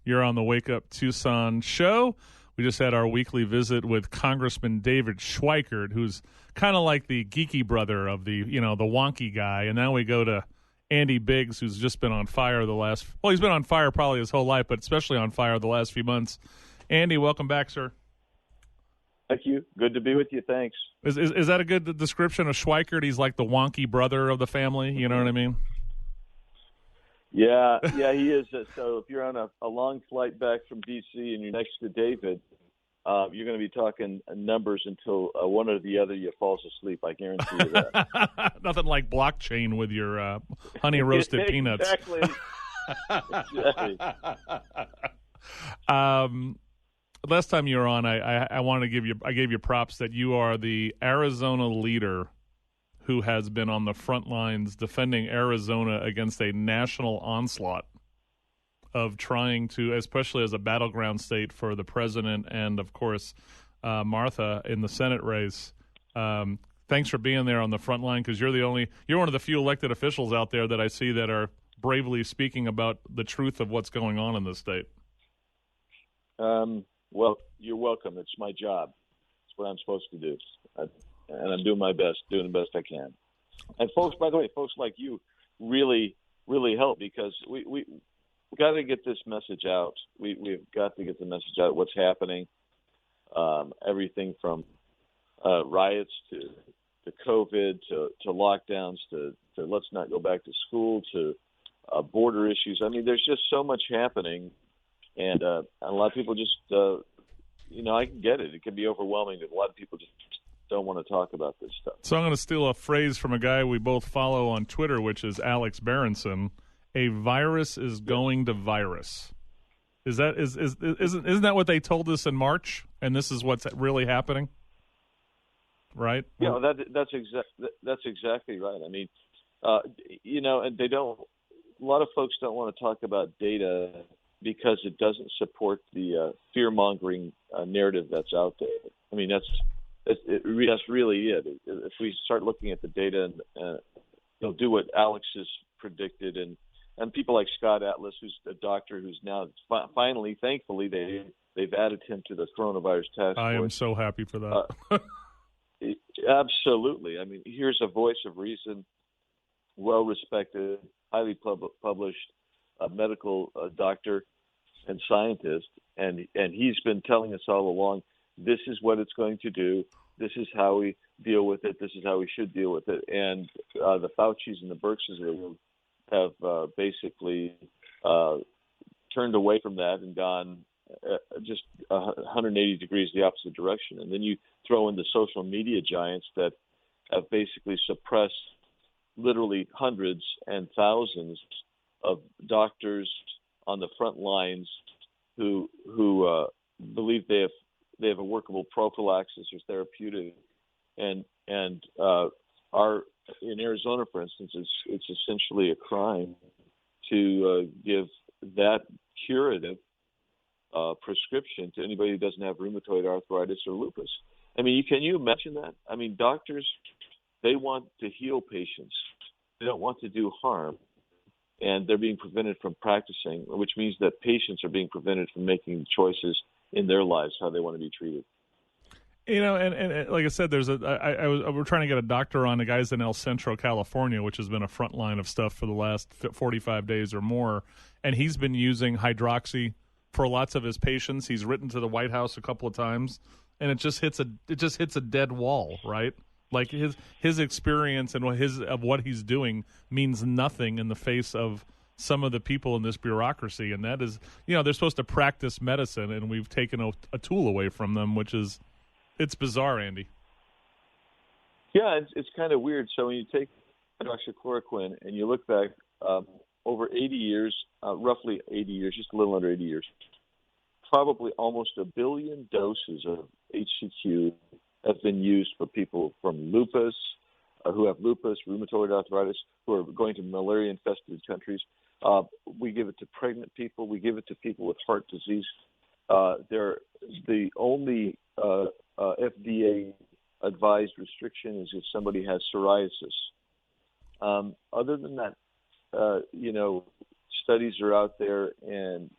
You're on the Wake Up Tucson show. We just had our weekly visit with Congressman David Schweikert, who's kind of like the geeky brother of the wonky guy. And now we go to Andy Biggs, who's just been on fire he's been on fire probably his whole life, but especially on fire the last few months. Andy, welcome back, sir. Thank you. Good to be with you. Thanks. Is that a good description of Schweikert? He's like the wonky brother of the family. You know what I mean? Yeah, he is. So if you're on a long flight back from D.C. and you're next to David, you're going to be talking numbers until one or the other you falls asleep. I guarantee you that. Nothing like blockchain with your honey roasted peanuts. Exactly. Last time you were on, I wanted to gave you props that you are the Arizona leader who has been on the front lines defending Arizona against a national onslaught of trying to, especially as a battleground state for the president and, of course, Martha in the Senate race. Thanks for being there on the front line, because you're one of the few elected officials out there that I see that are bravely speaking about the truth of what's going on in the state. Well, you're welcome. It's my job. It's what I'm supposed to do. And I'm doing my best, doing the best I can. And folks, by the way, folks like you really, really help, because we got to get this message out. We've got to get the message out, what's happening, everything from riots to COVID to lockdowns to let's not go back to school to border issues. I mean, there's just so much happening, and a lot of people just, I can get it. It can be overwhelming, but a lot of people just don't want to talk about this stuff. So I'm going to steal a phrase from a guy we both follow on Twitter, which is Alex Berenson. A virus is going to virus. Isn't that what they told us in March? And this is what's really happening, right? Yeah, that's exactly right. I mean, and they don't. A lot of folks don't want to talk about data because it doesn't support the fear-mongering narrative that's out there. I mean, that's really it. If we start looking at the data and they'll do what Alex has predicted, and people like Scott Atlas, who's a doctor who's now finally, thankfully, they've added him to the coronavirus task force. I am so happy for that. Absolutely. I mean, here's a voice of reason, well-respected, highly published medical doctor and scientist, and he's been telling us all along, this is what it's going to do. This is how we deal with it. This is how we should deal with it. And the Faucis and the Birxes have basically turned away from that and gone just 180 degrees the opposite direction. And then you throw in the social media giants that have basically suppressed literally hundreds and thousands of doctors on the front lines who believe they have a workable prophylaxis or therapeutic, and in Arizona, for instance, it's essentially a crime to give that curative prescription to anybody who doesn't have rheumatoid arthritis or lupus. I mean, can you imagine that? I mean, doctors, they want to heal patients. They don't want to do harm. And they're being prevented from practicing, which means that patients are being prevented from making choices in their lives, how they want to be treated. And like I said, we're trying to get a doctor on. The guy's in El Centro, California, which has been a front line of stuff for the last 45 days or more. And he's been using hydroxy for lots of his patients. He's written to the White House a couple of times, and it just hits a dead wall, right? Like his experience and what he's doing means nothing in the face of some of the people in this bureaucracy, and that is, they're supposed to practice medicine, and we've taken a tool away from them, it's bizarre, Andy. Yeah, it's kind of weird. So when you take hydroxychloroquine and you look back over 80 years, roughly 80 years, just a little under 80 years, probably almost 1 billion doses of HCQ have been used for people from lupus, who have lupus, rheumatoid arthritis, who are going to malaria-infested countries. We give it to pregnant people. We give it to people with heart disease. They're the only FDA-advised restriction is if somebody has psoriasis. Other than that, studies are out there, and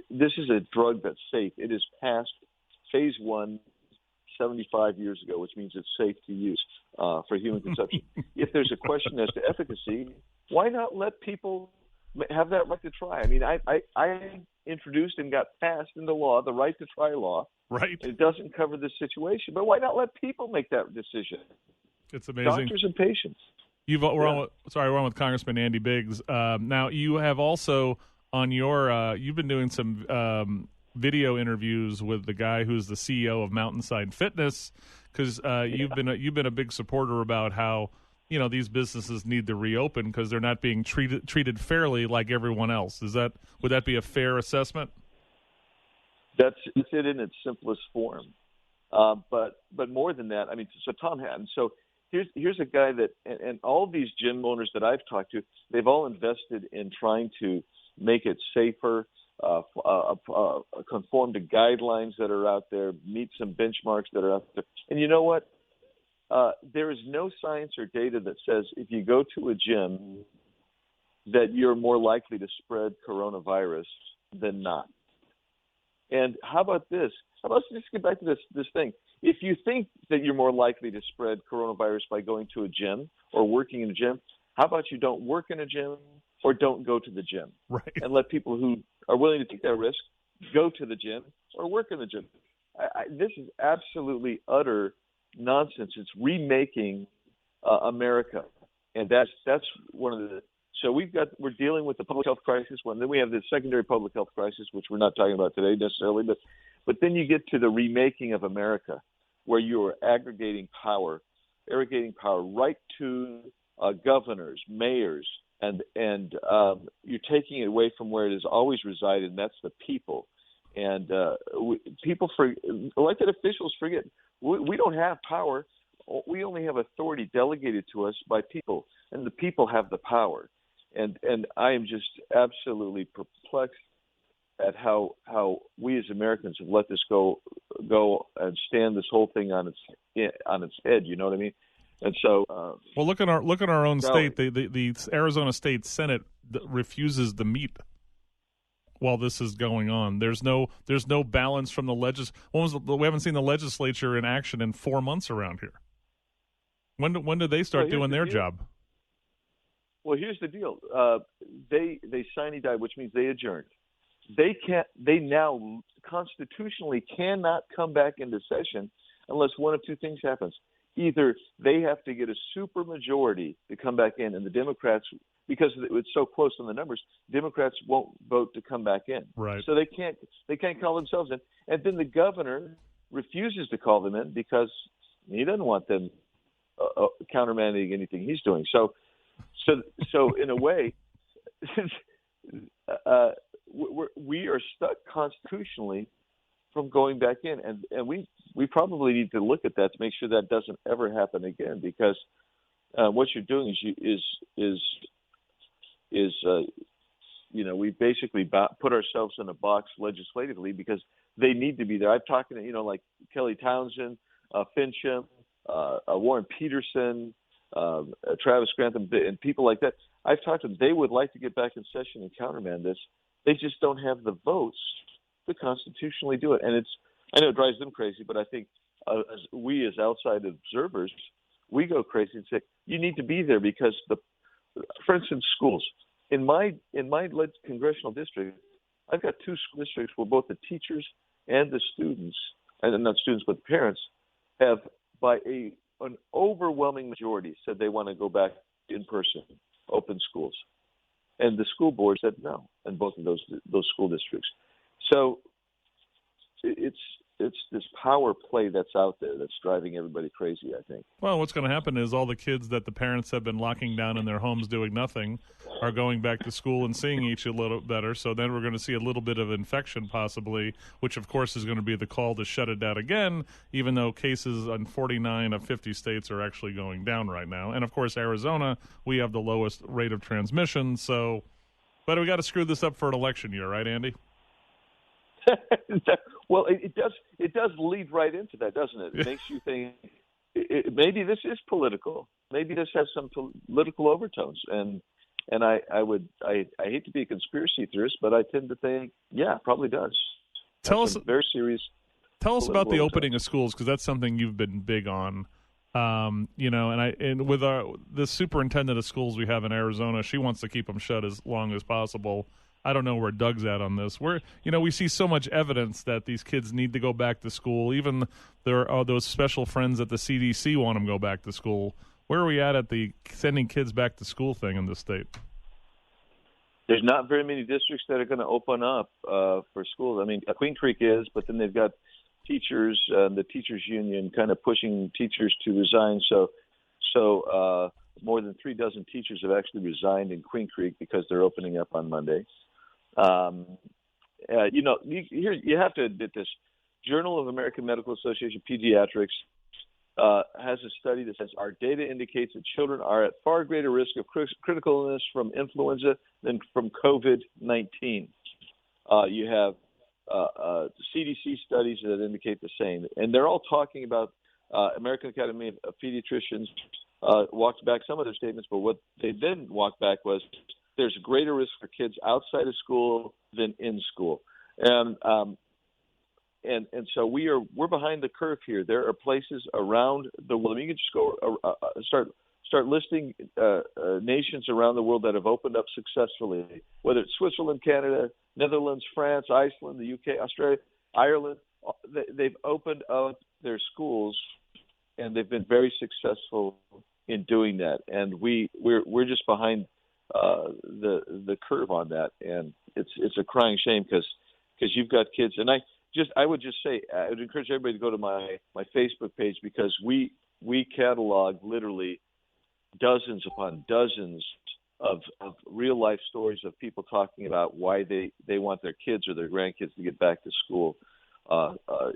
this is a drug that's safe. It is past phase 1 75 years ago, which means it's safe to use for human consumption. If there's a question as to efficacy, why not let people have that right to try? I mean, I introduced and got passed into law the right to try law. Right. It doesn't cover the situation, but why not let people make that decision? It's amazing. Doctors and patients. We're on with Congressman Andy Biggs. Now you have also on your you've been doing some video interviews with the guy who's the CEO of Mountainside Fitness, because you've been a big supporter about how these businesses need to reopen because they're not being treated fairly like everyone else. Would that be a fair assessment? That's it in its simplest form. But more than that, I mean, so Tom Hatton. So here's a guy that, and all these gym owners that I've talked to, they've all invested in trying to make it safer, conform to guidelines that are out there, meet some benchmarks that are out there. And you know what? There is no science or data that says if you go to a gym that you're more likely to spread coronavirus than not. And how about this? Let's just get back to this thing. If you think that you're more likely to spread coronavirus by going to a gym or working in a gym, how about you don't work in a gym or don't go to the gym? Right. And let people who are willing to take that risk go to the gym or work in the gym. This is absolutely utter nonsense. It's remaking America, and that's one of the. So we're dealing with the public health crisis one. Then we have the secondary public health crisis, which we're not talking about today necessarily. But then you get to the remaking of America, where you are aggregating power right to governors, mayors, and you're taking it away from where it has always resided, and that's the people. And elected officials forget we don't have power. We only have authority delegated to us by people, and the people have the power. And I am just absolutely perplexed at how we as Americans have let this go and stand this whole thing on its head. You know what I mean? And so, well, look at our own state. The Arizona State Senate refuses the meat while this is going on. There's no balance from the we haven't seen the legislature in action in 4 months around here. When did they start doing their job? Well, here's the deal. They sine die, which means they adjourned. They now constitutionally cannot come back into session unless one of two things happens. Either they have to get a super majority to come back in, and the Democrats, because it's so close on the numbers, Democrats won't vote to come back in. Right. So they can't call themselves in, and then the governor refuses to call them in because he doesn't want them countermanding anything he's doing. So in a way, we are stuck constitutionally from going back in, and we probably need to look at that to make sure that doesn't ever happen again. Because what you're doing is we basically put ourselves in a box legislatively because they need to be there. I've talked to like Kelly Townsend, Fincham, Warren Peterson, Travis Grantham, and people like that. I've talked to them. They would like to get back in session and countermand this. They just don't have the votes to constitutionally do it. And I know it drives them crazy, but I think we as outside observers, we go crazy and say, you need to be there because for instance, schools. In my congressional district, I've got two school districts where both the teachers and the students, and not students, but parents, have by an overwhelming majority said they want to go back in person, open schools. And the school board said no in both of those school districts. So it's this power play that's out there that's driving everybody crazy, I think. Well, what's going to happen is all the kids that the parents have been locking down in their homes doing nothing are going back to school and seeing each a little better. So then we're going to see a little bit of infection possibly, which of course is going to be the call to shut it down again, even though cases in 49 of 50 states are actually going down right now. And of course, Arizona, we have the lowest rate of transmission. So, but we got to screw this up for an election year, right, Andy? Well, it does lead right into that, doesn't it? It makes you think maybe this is political. Maybe this has some political overtones, and And I hate to be a conspiracy theorist, but I tend to think, yeah, probably does. Tell us very serious. Tell us about the opening of schools, because that's something you've been big on. And with the superintendent of schools we have in Arizona, she wants to keep them shut as long as possible. I don't know where Doug's at on this. We see so much evidence that these kids need to go back to school. Even there are those special friends at the CDC want them to go back to school. Where are we at the sending kids back to school thing in this state? There's not very many districts that are going to open up for schools. I mean, Queen Creek is, but then they've got teachers, the teachers union, kind of pushing teachers to resign. So more than 36 teachers have actually resigned in Queen Creek because they're opening up on Monday. You have to admit this. Journal of American Medical Association Pediatrics has a study that says our data indicates that children are at far greater risk of critical illness from influenza than from COVID-19. You have CDC studies that indicate the same, and they're all talking about American Academy of Pediatricians walked back some of their statements, but what they then walked back was there's a greater risk for kids outside of school than in school, and so we're behind the curve here. There are places around the world. I mean, you can just go start listing nations around the world that have opened up successfully, whether it's Switzerland, Canada, Netherlands, France, Iceland, the UK, Australia, Ireland. They've opened up their schools, and they've been very successful in doing that. And we're just behind the curve on that, and it's a crying shame because you've got kids. And I would just say I would encourage everybody to go to my Facebook page, because we catalog literally dozens upon dozens of real life stories of people talking about why they want their kids or their grandkids to get back to school.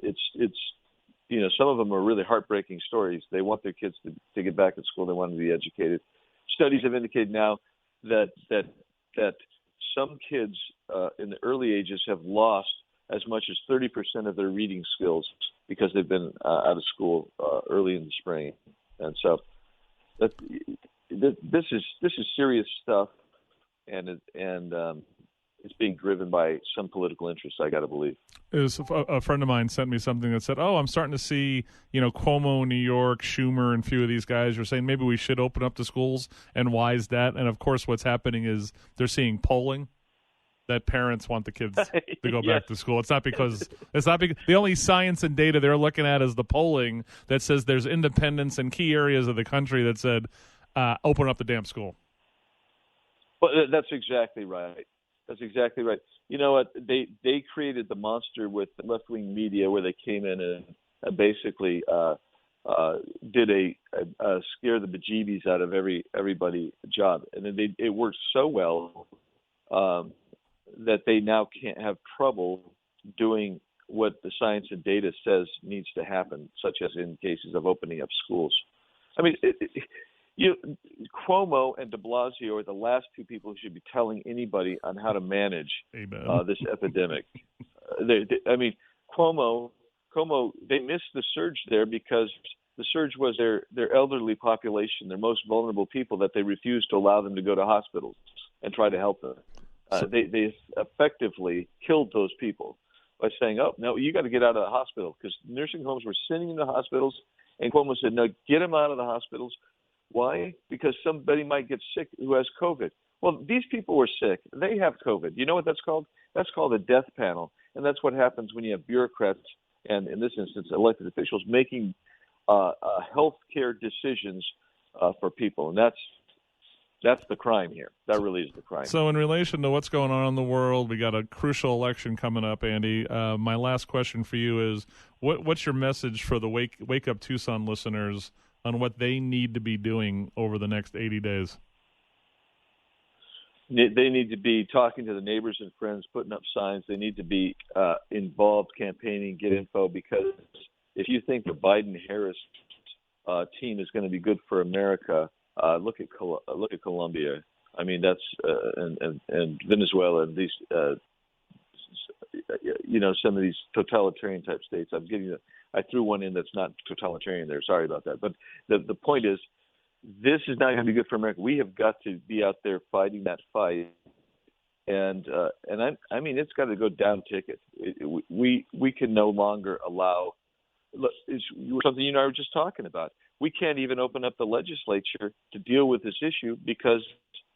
It's some of them are really heartbreaking stories. They want their kids to get back to school. They want them to be educated. Studies have indicated now that some kids in the early ages have lost as much as 30% of their reading skills because they've been out of school early in the spring. And so this is serious stuff, and it's being driven by some political interests, I got to believe. A friend of mine sent me something that said, I'm starting to see, Cuomo, New York, Schumer, and a few of these guys are saying maybe we should open up the schools. And why is that? And, of course, what's happening is they're seeing polling that parents want the kids to go back to school. It's not because the only science and data they're looking at is the polling that says there's independents in key areas of the country that said open up the damn school. Well, that's exactly right. That's exactly right. You know what? They created the monster with the left-wing media, where they came in and basically did a scare the bejeebies out of everybody job, and then it worked so well that they now can't have trouble doing what the science and data says needs to happen, such as in cases of opening up schools. I mean, Cuomo and de Blasio are the last two people who should be telling anybody on how to manage this epidemic. Cuomo, they missed the surge there because the surge was their elderly population, their most vulnerable people, that they refused to allow them to go to hospitals and try to help them. They effectively killed those people by saying, "Oh no, you got to get out of the hospital," because nursing homes were sending them to hospitals, and Cuomo said, "No, get them out of the hospitals." Why? Because somebody might get sick who has COVID. Well, these people were sick. They have COVID. You know what that's called? That's called a death panel, and that's what happens when you have bureaucrats, and in this instance, elected officials, making health care decisions for people, and that's the crime here. That really is the crime. So in relation to what's going on in the world, we got a crucial election coming up, Andy. My last question for you is, what's your message for the Wake Up Tucson listeners on what they need to be doing over the next 80 days? They need to be talking to the neighbors and friends, putting up signs. They need to be involved, campaigning, get info, because if you think the Biden-Harris team is going to be good for America, look at Colombia. I mean, that's and Venezuela and these some of these totalitarian type states. I threw one in that's not totalitarian there. Sorry about that. But the point is, this is not going to be good for America. We have got to be out there fighting that fight, and I mean it's got to go down ticket. We can no longer allow. Look, it's something you and I were just talking about. We can't even open up the legislature to deal with this issue because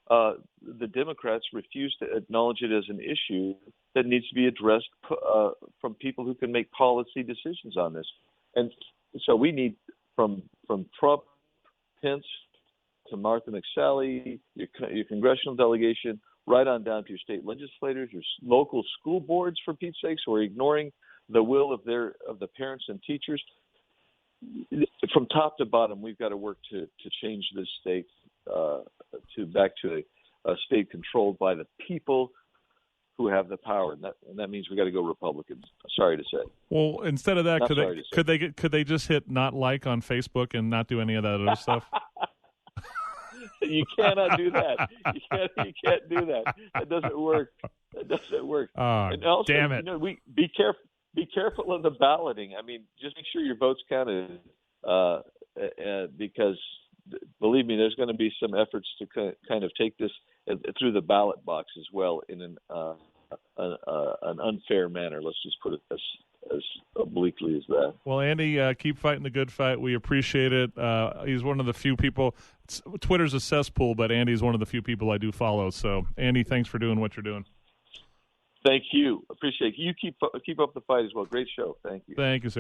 the Democrats refuse to acknowledge it as an issue that needs to be addressed from people who can make policy decisions on this. And so we need from Trump, Pence, to Martha McSally, your congressional delegation, right on down to your state legislators, your local school boards, for Pete's sakes, who are ignoring the will of the parents and teachers. From top to bottom, we've got to work to change this state back to a state controlled by the people who have the power, and that means we got to go Republican. Sorry to say. Well, instead of that, could they just hit not like on Facebook and not do any of that other stuff? You cannot do that. You can't do that. That doesn't work. Oh, and also, damn it! We be careful. Be careful of the balloting. I mean, just make sure your vote's counted, because believe me, there's going to be some efforts to kind of take this through the ballot box as well in an unfair manner. Let's just put it as obliquely as that. Well, Andy, keep fighting the good fight. We appreciate it. He's one of the few people. Twitter's a cesspool, but Andy's one of the few people I do follow. So, Andy, thanks for doing what you're doing. Thank you. Appreciate it. You keep up the fight as well. Great show. Thank you. Thank you, sir.